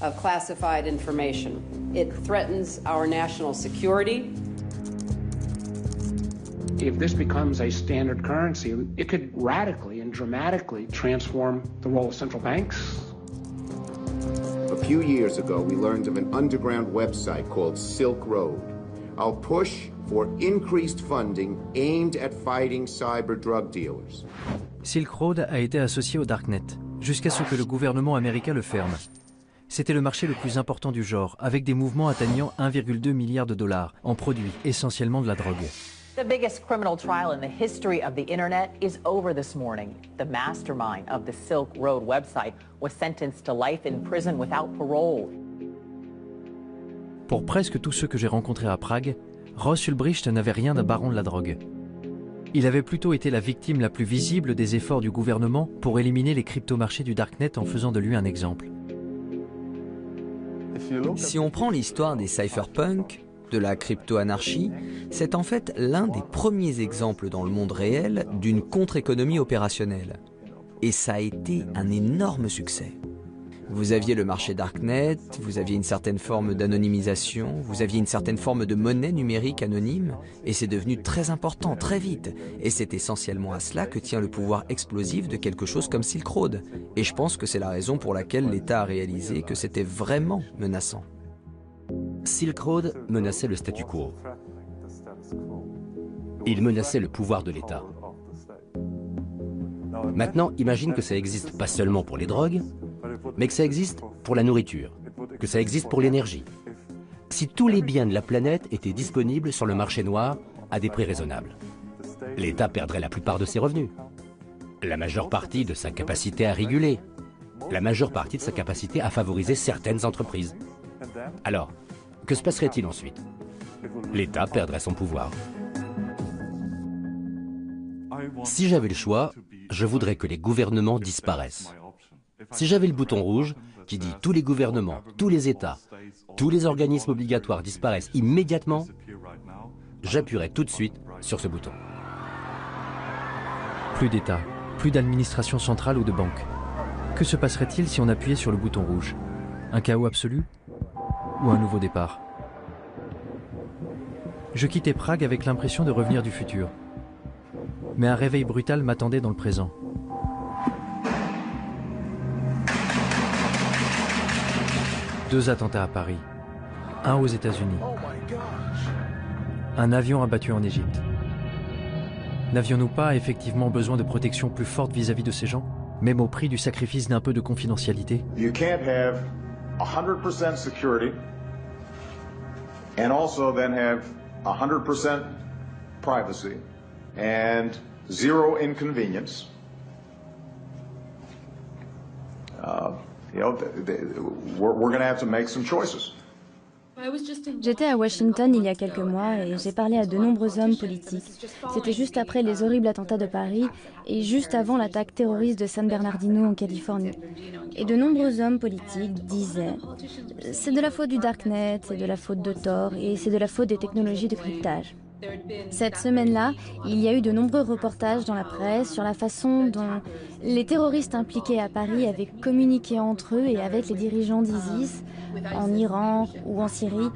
of classified information. It threatens our national security. If this becomes a standard currency, it could radically and dramatically transform the role of central banks. A few years ago, we learned of an underground website called Silk Road. Our push for increased funding aimed at fighting cyber drug dealers. Silk Road a été associé au Darknet, jusqu'à ce que le gouvernement américain le ferme. C'était le marché le plus important du genre, avec des mouvements atteignant 1,2 milliard de dollars en produits, essentiellement de la drogue. The biggest criminal trial in the history of the internet is over this morning. The mastermind of the Silk Road website was sentenced to life in prison without parole. Pour presque tous ceux que j'ai rencontrés à Prague, Ross Ulbricht n'avait rien d'un baron de la drogue. Il avait plutôt été la victime la plus visible des efforts du gouvernement pour éliminer les cryptomarchés du Darknet en faisant de lui un exemple. Si on prend l'histoire des cypherpunks, de la crypto-anarchie, c'est en fait l'un des premiers exemples dans le monde réel d'une contre-économie opérationnelle. Et ça a été un énorme succès. Vous aviez le marché Darknet, vous aviez une certaine forme d'anonymisation, vous aviez une certaine forme de monnaie numérique anonyme, et c'est devenu très important, très vite. Et c'est essentiellement à cela que tient le pouvoir explosif de quelque chose comme Silk Road. Et je pense que c'est la raison pour laquelle l'État a réalisé que c'était vraiment menaçant. Silk Road menaçait le statu quo. Il menaçait le pouvoir de l'État. Maintenant, imagine que ça existe pas seulement pour les drogues, mais que ça existe pour la nourriture, que ça existe pour l'énergie. Si tous les biens de la planète étaient disponibles sur le marché noir à des prix raisonnables, l'État perdrait la plupart de ses revenus, la majeure partie de sa capacité à réguler, la majeure partie de sa capacité à favoriser certaines entreprises. Alors, que se passerait-il ensuite? L'État perdrait son pouvoir. Si j'avais le choix, je voudrais que les gouvernements disparaissent. Si j'avais le bouton rouge qui dit tous les gouvernements, tous les États, tous les organismes obligatoires disparaissent immédiatement, j'appuierais tout de suite sur ce bouton. Plus d'État, plus d'administration centrale ou de banque. Que se passerait-il si on appuyait sur le bouton rouge? Un chaos absolu? Ou un nouveau départ? Je quittais Prague avec l'impression de revenir du futur. Mais un réveil brutal m'attendait dans le présent. Deux attentats à Paris, un aux États-Unis, un avion abattu en Égypte. N'avions-nous pas effectivement besoin de protection plus forte vis-à-vis de ces gens, même au prix du sacrifice d'un peu de confidentialité? You can't have 100% security and also then have 100% privacy and zero inconvenience. We're going to have to make some choices. J'étais à Washington il y a quelques mois et j'ai parlé à de nombreux hommes politiques. C'était juste après les horribles attentats de Paris et juste avant l'attaque terroriste de San Bernardino en Californie. Et de nombreux hommes politiques disaient « C'est de la faute du Darknet, c'est de la faute de Tor et c'est de la faute des technologies de cryptage ». Cette semaine-là, il y a eu de nombreux reportages dans la presse sur la façon dont les terroristes impliqués à Paris avaient communiqué entre eux et avec les dirigeants d'ISIS en Iran ou en Syrie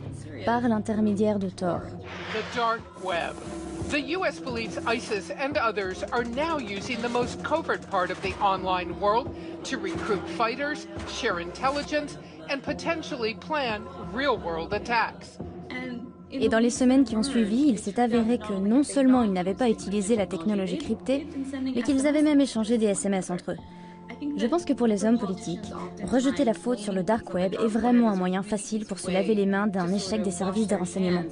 par l'intermédiaire de Tor. The dark web. The US believes ISIS and others are now using the most covert part of the online world to recruit fighters, share intelligence, and potentially plan real-world attacks. Et dans les semaines qui ont suivi, il s'est avéré que non seulement ils n'avaient pas utilisé la technologie cryptée, mais qu'ils avaient même échangé des SMS entre eux. Je pense que pour les hommes politiques, rejeter la faute sur le dark web est vraiment un moyen facile pour se laver les mains d'un échec des services de renseignement.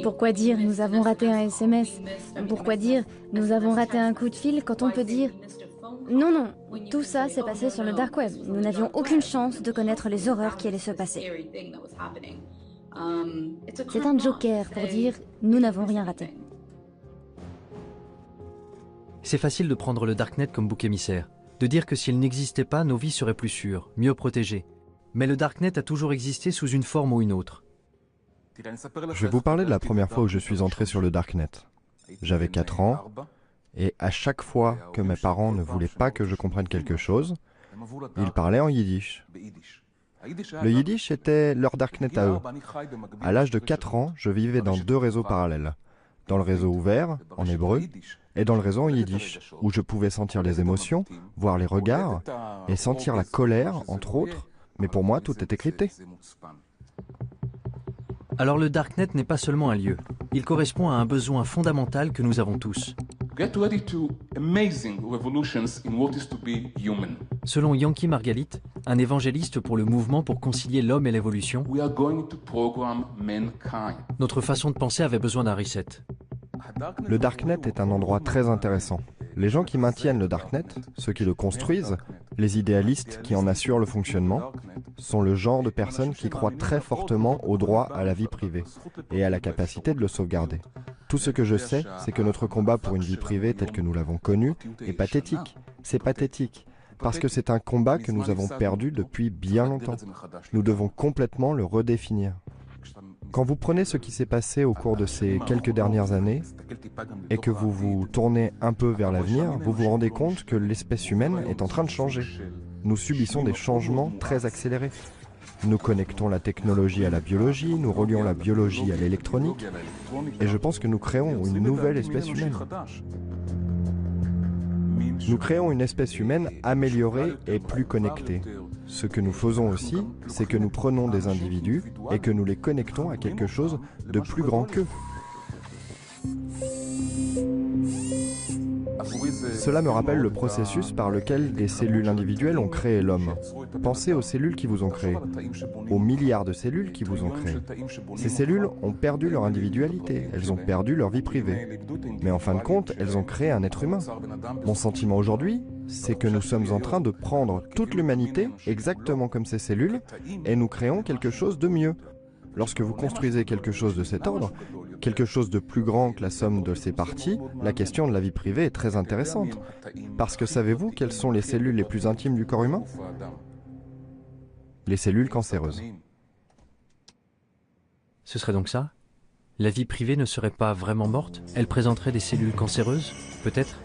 Pourquoi dire « nous avons raté un SMS » ? Pourquoi dire « nous avons raté un coup de fil » quand on peut dire « non, non, tout ça s'est passé sur le dark web. Nous n'avions aucune chance de connaître les horreurs qui allaient se passer. » C'est un joker pour dire « nous n'avons rien raté ». C'est facile de prendre le Darknet comme bouc émissaire, de dire que s'il n'existait pas, nos vies seraient plus sûres, mieux protégées. Mais le Darknet a toujours existé sous une forme ou une autre. Je vais vous parler de la première fois où je suis entré sur le Darknet. J'avais 4 ans, et à chaque fois que mes parents ne voulaient pas que je comprenne quelque chose, ils parlaient en yiddish. Le yiddish était leur Darknet à eux. À l'âge de 4 ans, je vivais dans 2 réseaux parallèles. Dans le réseau ouvert, en hébreu, et dans le réseau en yiddish, où je pouvais sentir les émotions, voir les regards, et sentir la colère, entre autres, mais pour moi, tout était crypté. Alors le Darknet n'est pas seulement un lieu, il correspond à un besoin fondamental que nous avons tous. Get ready to amazing revolutions in what is to be human. Selon Yankee Margalit, un évangéliste pour le mouvement pour concilier l'homme et l'évolution, notre façon de penser avait besoin d'un reset. Le Darknet est un endroit très intéressant. Les gens qui maintiennent le Darknet, ceux qui le construisent, les idéalistes qui en assurent le fonctionnement, sont le genre de personnes qui croient très fortement au droit à la vie privée et à la capacité de le sauvegarder. Tout ce que je sais, c'est que notre combat pour une vie privée telle que nous l'avons connue est pathétique. C'est pathétique, parce que c'est un combat que nous avons perdu depuis bien longtemps. Nous devons complètement le redéfinir. Quand vous prenez ce qui s'est passé au cours de ces quelques dernières années et que vous vous tournez un peu vers l'avenir, vous vous rendez compte que l'espèce humaine est en train de changer. Nous subissons des changements très accélérés. Nous connectons la technologie à la biologie, nous relions la biologie à l'électronique, et je pense que nous créons une nouvelle espèce humaine. Nous créons une espèce humaine améliorée et plus connectée. Ce que nous faisons aussi, c'est que nous prenons des individus et que nous les connectons à quelque chose de plus grand qu'eux. Cela me rappelle le processus par lequel des cellules individuelles ont créé l'homme. Pensez aux cellules qui vous ont créé, aux milliards de cellules qui vous ont créé. Ces cellules ont perdu leur individualité, elles ont perdu leur vie privée. Mais en fin de compte, elles ont créé un être humain. Mon sentiment aujourd'hui, c'est que nous sommes en train de prendre toute l'humanité, exactement comme ces cellules, et nous créons quelque chose de mieux. Lorsque vous construisez quelque chose de cet ordre, quelque chose de plus grand que la somme de ses parties, la question de la vie privée est très intéressante. Parce que savez-vous quelles sont les cellules les plus intimes du corps humain? Les cellules cancéreuses. Ce serait donc ça? La vie privée ne serait pas vraiment morte? Elle présenterait des cellules cancéreuses? Peut-être?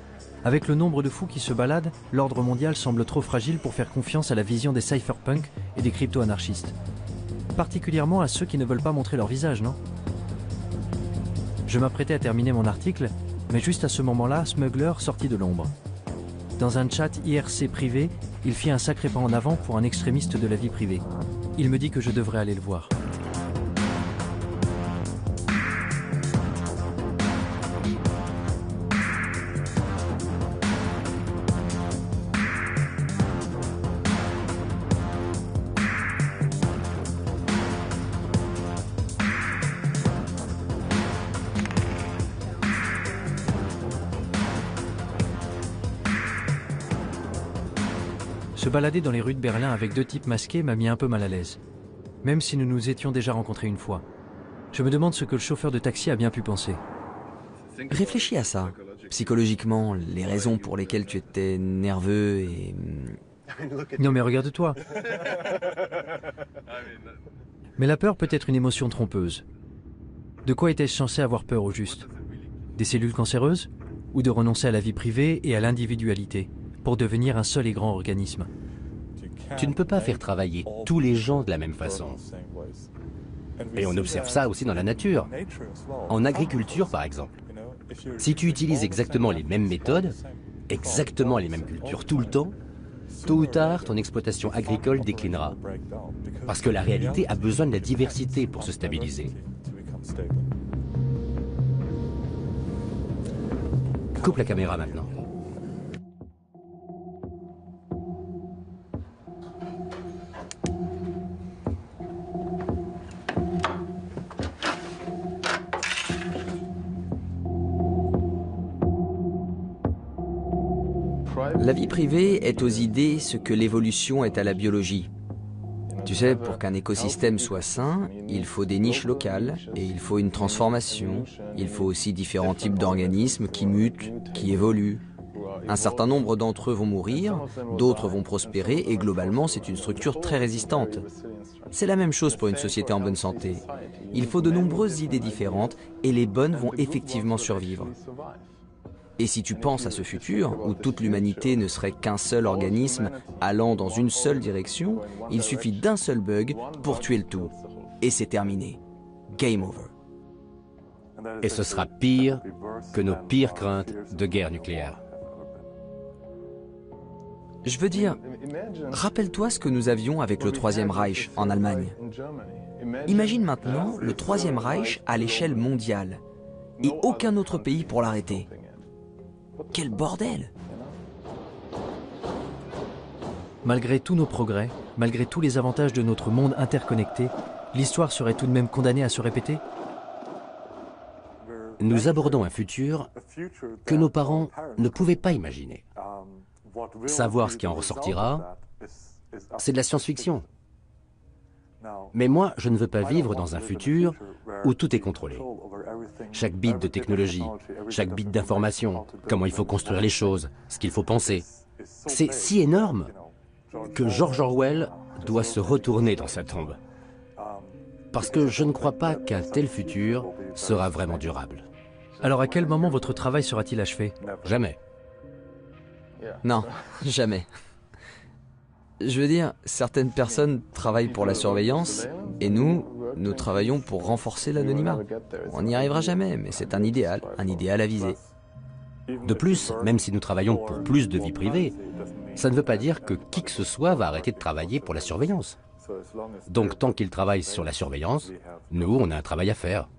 Avec le nombre de fous qui se baladent, l'ordre mondial semble trop fragile pour faire confiance à la vision des cypherpunks et des crypto-anarchistes. Particulièrement à ceux qui ne veulent pas montrer leur visage, non? Je m'apprêtais à terminer mon article, mais juste à ce moment-là, Smuggler sortit de l'ombre. Dans un chat IRC privé, il fit un sacré pas en avant pour un extrémiste de la vie privée. Il me dit que je devrais aller le voir. Se balader dans les rues de Berlin avec deux types masqués m'a mis un peu mal à l'aise. Même si nous nous étions déjà rencontrés une fois. Je me demande ce que le chauffeur de taxi a bien pu penser. Réfléchis à ça. Psychologiquement, les raisons pour lesquelles tu étais nerveux et... Non mais regarde-toi. Mais la peur peut être une émotion trompeuse. De quoi était-je censé avoir peur au juste? Des cellules cancéreuses? Ou de renoncer à la vie privée et à l'individualité pour devenir un seul et grand organisme? Tu ne peux pas faire travailler tous les gens de la même façon. Et on observe ça aussi dans la nature. En agriculture, par exemple. Si tu utilises exactement les mêmes méthodes, exactement les mêmes cultures tout le temps, tôt ou tard, ton exploitation agricole déclinera. Parce que la réalité a besoin de la diversité pour se stabiliser. Coupe la caméra maintenant. La vie privée est aux idées ce que l'évolution est à la biologie. Tu sais, pour qu'un écosystème soit sain, il faut des niches locales et il faut une transformation. Il faut aussi différents types d'organismes qui mutent, qui évoluent. Un certain nombre d'entre eux vont mourir, d'autres vont prospérer et globalement, c'est une structure très résistante. C'est la même chose pour une société en bonne santé. Il faut de nombreuses idées différentes et les bonnes vont effectivement survivre. Et si tu penses à ce futur, où toute l'humanité ne serait qu'un seul organisme allant dans une seule direction, il suffit d'un seul bug pour tuer le tout. Et c'est terminé. Game over. Et ce sera pire que nos pires craintes de guerre nucléaire. Je veux dire, rappelle-toi ce que nous avions avec le Troisième Reich en Allemagne. Imagine maintenant le Troisième Reich à l'échelle mondiale et aucun autre pays pour l'arrêter. Quel bordel! Malgré tous nos progrès, malgré tous les avantages de notre monde interconnecté, l'histoire serait tout de même condamnée à se répéter? Nous abordons un futur que nos parents ne pouvaient pas imaginer. Savoir ce qui en ressortira, c'est de la science-fiction. Mais moi, je ne veux pas vivre dans un futur où tout est contrôlé. Chaque bit de technologie, chaque bit d'information, comment il faut construire les choses, ce qu'il faut penser. C'est si énorme que George Orwell doit se retourner dans sa tombe. Parce que je ne crois pas qu'un tel futur sera vraiment durable. Alors à quel moment votre travail sera-t-il achevé? Jamais. Non, jamais. Je veux dire, certaines personnes travaillent pour la surveillance, et nous travaillons pour renforcer l'anonymat. On n'y arrivera jamais, mais c'est un idéal à viser. De plus, même si nous travaillons pour plus de vie privée, ça ne veut pas dire que qui que ce soit va arrêter de travailler pour la surveillance. Donc tant qu'ils travaillent sur la surveillance, nous, on a un travail à faire.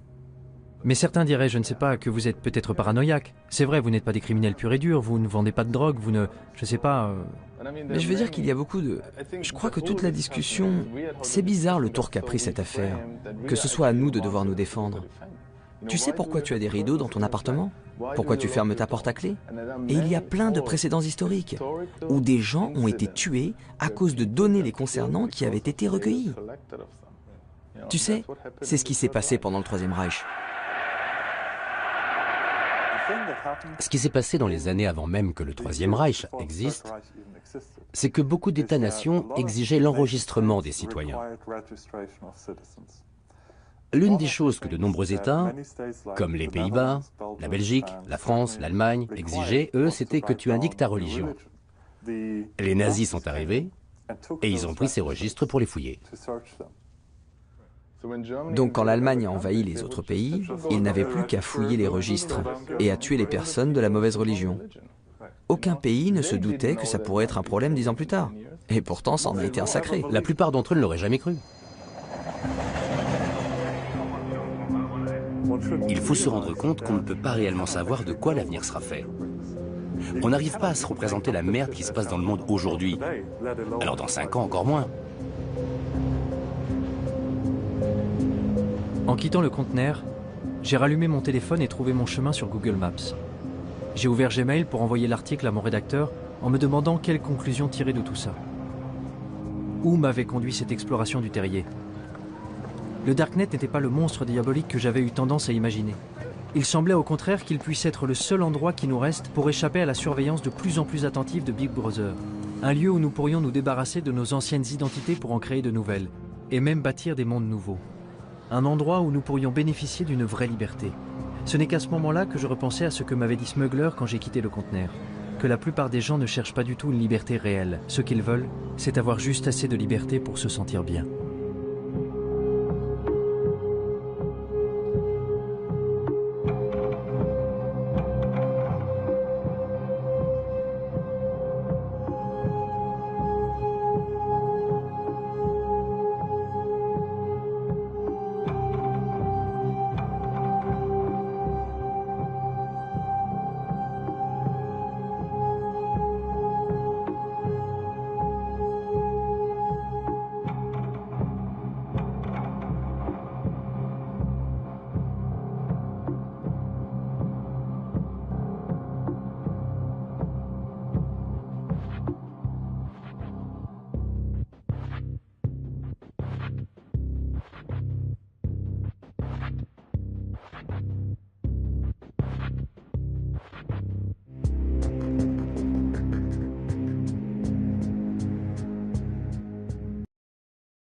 Mais certains diraient, je ne sais pas, que vous êtes peut-être paranoïaque. C'est vrai, vous n'êtes pas des criminels purs et durs, vous ne vendez pas de drogue, vous ne... je sais pas... Mais je veux dire qu'il y a beaucoup de... Je crois que toute la discussion... C'est bizarre le tour qu'a pris cette affaire. Que ce soit à nous de devoir nous défendre. Tu sais pourquoi tu as des rideaux dans ton appartement? Pourquoi tu fermes ta porte à clé? Et il y a plein de précédents historiques où des gens ont été tués à cause de données les concernant qui avaient été recueillies. Tu sais, c'est ce qui s'est passé pendant le Troisième Reich. Ce qui s'est passé dans les années avant même que le Troisième Reich existe, c'est que beaucoup d'États-nations exigeaient l'enregistrement des citoyens. L'une des choses que de nombreux États, comme les Pays-Bas, la Belgique, la France, l'Allemagne, exigeaient, eux, c'était que tu indiques ta religion. Les nazis sont arrivés et ils ont pris ces registres pour les fouiller. Donc quand l'Allemagne a envahi les autres pays, ils n'avaient plus qu'à fouiller les registres et à tuer les personnes de la mauvaise religion. Aucun pays ne se doutait que ça pourrait être un problème 10 ans plus tard. Et pourtant, ça en a été un sacré. La plupart d'entre eux ne l'auraient jamais cru. Il faut se rendre compte qu'on ne peut pas réellement savoir de quoi l'avenir sera fait. On n'arrive pas à se représenter la merde qui se passe dans le monde aujourd'hui. Alors dans 5 ans, encore moins. En quittant le conteneur, j'ai rallumé mon téléphone et trouvé mon chemin sur Google Maps. J'ai ouvert Gmail pour envoyer l'article à mon rédacteur en me demandant quelle conclusion tirer de tout ça. Où m'avait conduit cette exploration du terrier? Le Darknet n'était pas le monstre diabolique que j'avais eu tendance à imaginer. Il semblait au contraire qu'il puisse être le seul endroit qui nous reste pour échapper à la surveillance de plus en plus attentive de Big Brother. Un lieu où nous pourrions nous débarrasser de nos anciennes identités pour en créer de nouvelles, et même bâtir des mondes nouveaux. Un endroit où nous pourrions bénéficier d'une vraie liberté. Ce n'est qu'à ce moment-là que je repensais à ce que m'avait dit Smuggler quand j'ai quitté le conteneur. Que la plupart des gens ne cherchent pas du tout une liberté réelle. Ce qu'ils veulent, c'est avoir juste assez de liberté pour se sentir bien.